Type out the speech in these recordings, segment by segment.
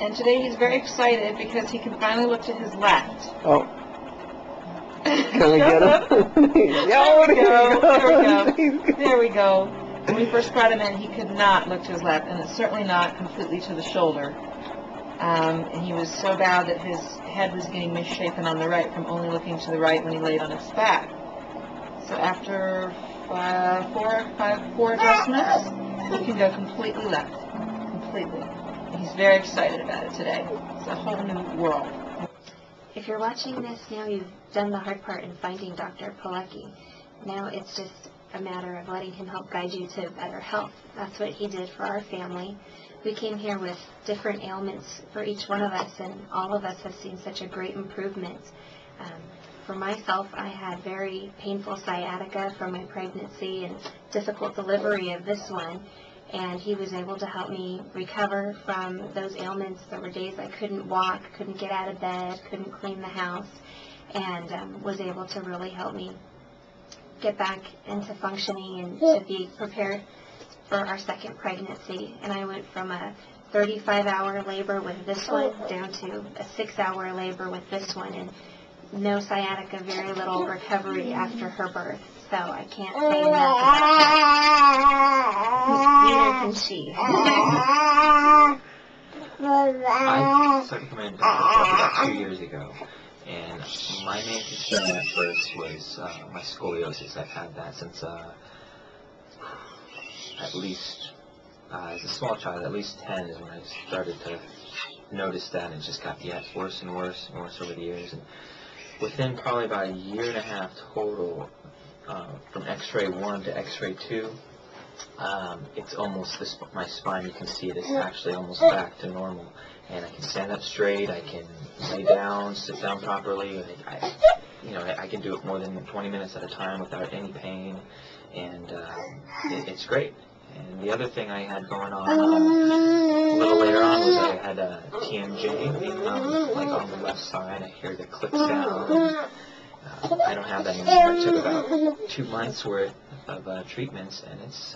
And today he's very excited because he can finally look to his left. Oh. Can we get him? There we go. There we go. There we go. When we first brought him in, he could not look to his left, and it's certainly not completely to the shoulder. And he was so bad that his head was getting misshapen on the right from only looking to the right when he laid on his back. So after four adjustments, he can go completely left. Completely. And he's very excited about it today. It's a whole new world. If you're watching this now, you've done the hard part in finding Dr. Polucki. Now it's just a matter of letting him help guide you to better health. That's what he did for our family. We came here with different ailments for each one of us, and all of us have seen such a great improvement. For myself, I had very painful sciatica from my pregnancy and difficult delivery of this one, and he was able to help me recover from those ailments. There were days I couldn't walk, couldn't get out of bed, couldn't clean the house, and was able to really help me get back into functioning and to be prepared for our second pregnancy. And I went from a 35-hour labor with this one down to a 6-hour labor with this one, and no sciatica, very little recovery after her birth. So I can't say enough about it. Neither can she. I started coming to about 2 years ago, and my main concern at first was my scoliosis. I've had that since at least, as a small child, at least 10 is when I started to notice that, and it just got worse and worse and worse over the years. And within probably about a year and a half total, from X-ray 1 to X-ray 2, it's almost my spine. You can see it is actually almost back to normal, and I can stand up straight. I can lay down, sit down properly. I can do it more than 20 minutes at a time without any pain, and it's great. And the other thing I had going on a little later on was I had a TMJ, like on the left side. I hear the clicks down. I don't have that anymore. It took about 2 months worth of treatments, and it's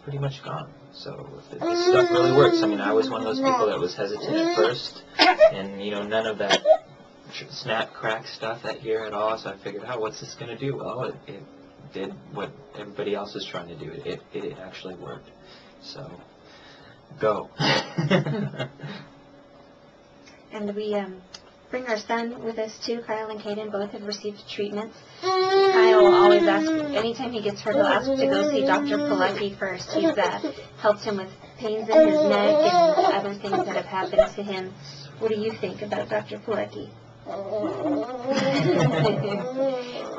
pretty much gone. So this stuff really works. I mean, I was one of those people that was hesitant at first, and none of that snap crack stuff that here at all. So I figured, what's this going to do? Well, it did what everybody else is trying to do. It actually worked. So go. And we bring our son with us too. Kyle and Kaden both have received treatments. Kyle will always ask, anytime he gets hurt, he'll ask to go see Dr. Polucki first. He's helped him with pains in his neck and other things that have happened to him. What do you think about Dr. Polucki?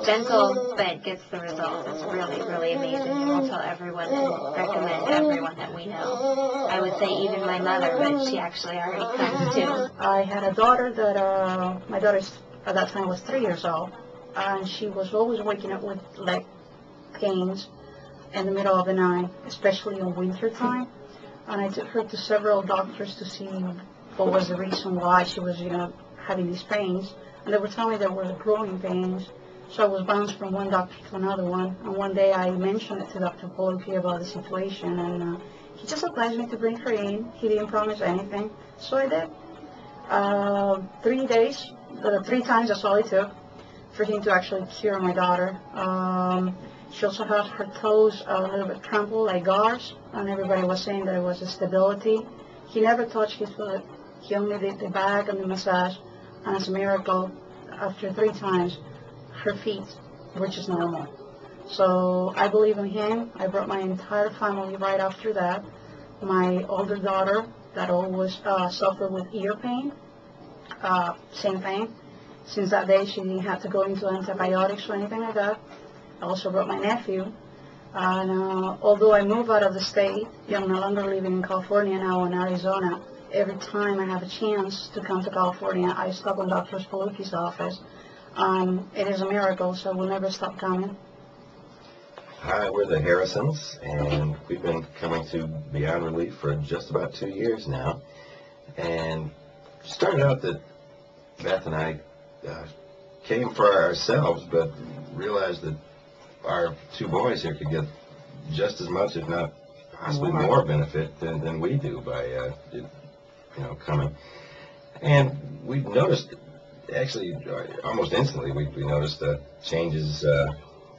Gentle, but gets the results. It's really, really amazing. I'll tell everyone and recommend everyone that we know. I would say even my mother, but she actually already comes too. I had a daughter that, my daughter at that time was 3 years old, and she was always waking up with leg pains in the middle of the night, especially in winter time. And I took her to several doctors to see what was the reason why she was, having these pains. And they were telling me there were growing pains. So I was bounced from one doctor to another one. And one day I mentioned it to Dr. Polucki about the situation, and he just advised me to bring her in. He didn't promise anything, so I did. 3 days, 3 times, that's all it took for him to actually cure my daughter. She also had her toes a little bit crumpled like gauze, and everybody was saying that it was a stability. He never touched his foot. He only did the back and the massage, and as a miracle, after 3 times, her feet were just normal. So I believe in him. I brought my entire family right after that. My older daughter that always suffered with ear pain, same thing. Since that day, she didn't have to go into antibiotics or anything like that. I also brought my nephew. And although I moved out of the state, I'm no longer living in California now, in Arizona. Every time I have a chance to come to California, I stop in Dr. Polucki's office. It is a miracle, so we'll never stop coming. Hi, we're the Harrisons, and we've been coming to Beyond Relief for just about 2 years now. And started out that Beth and I came for ourselves, but realized that our 2 boys here could get just as much, if not possibly more benefit than we do by coming. And we noticed, actually, almost instantly, we noticed changes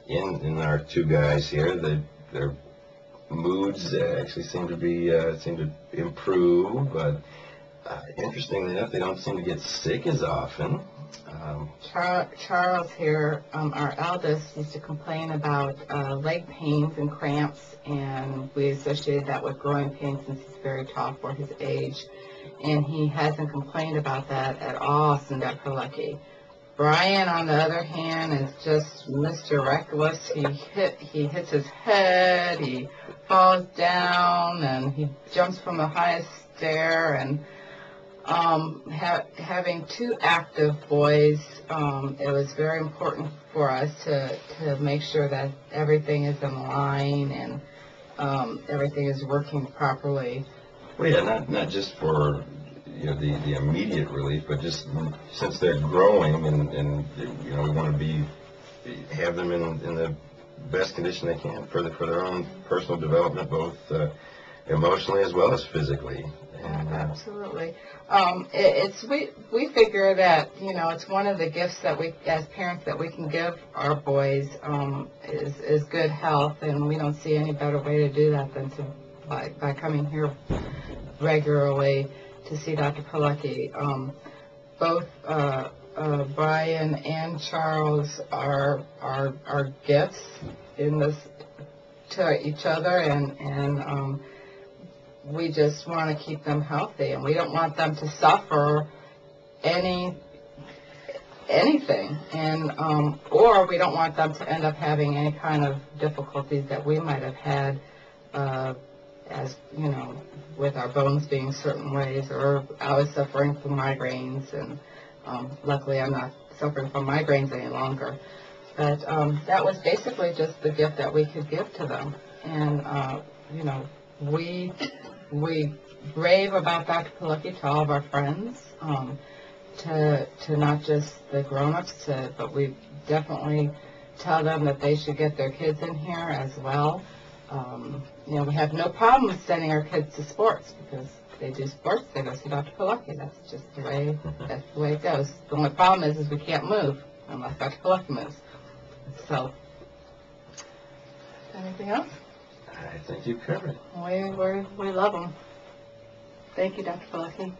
in our two guys here. Their moods actually seem to improve. But interestingly enough, they don't seem to get sick as often. Charles here, our eldest, used to complain about leg pains and cramps, and we associated that with growing pains since he's very tall for his age. And he hasn't complained about that at all since got Polucki. Brian, on the other hand, is just Mr. Reckless. He hits his head, he falls down, and he jumps from the highest stair. And having two active boys, it was very important for us to make sure that everything is in line and everything is working properly. Well, yeah, not just for the immediate relief, but just since they're growing and we want to have them in the best condition they can for their own personal development, both emotionally as well as physically. And, absolutely. We figure that it's one of the gifts that we as parents that we can give our boys is good health, and we don't see any better way to do that than by coming here regularly to see Dr. Polucki. Both Brian and Charles are gifts in this to each other, and we just want to keep them healthy, and we don't want them to suffer anything, and or we don't want them to end up having any kind of difficulties that we might have had, as with our bones being certain ways, or I was suffering from migraines, and luckily I'm not suffering from migraines any longer. But that was basically just the gift that we could give to them, and we rave about Dr. Polucki to all of our friends, to not just the grown-ups, but we definitely tell them that they should get their kids in here as well. We have no problem sending our kids to sports because they do sports. They go see Dr. Polucki. That's just the way it goes. The only problem is we can't move unless Dr. Polucki moves. So, anything else? I think you covered it. We love them. Thank you, Dr. Polucki.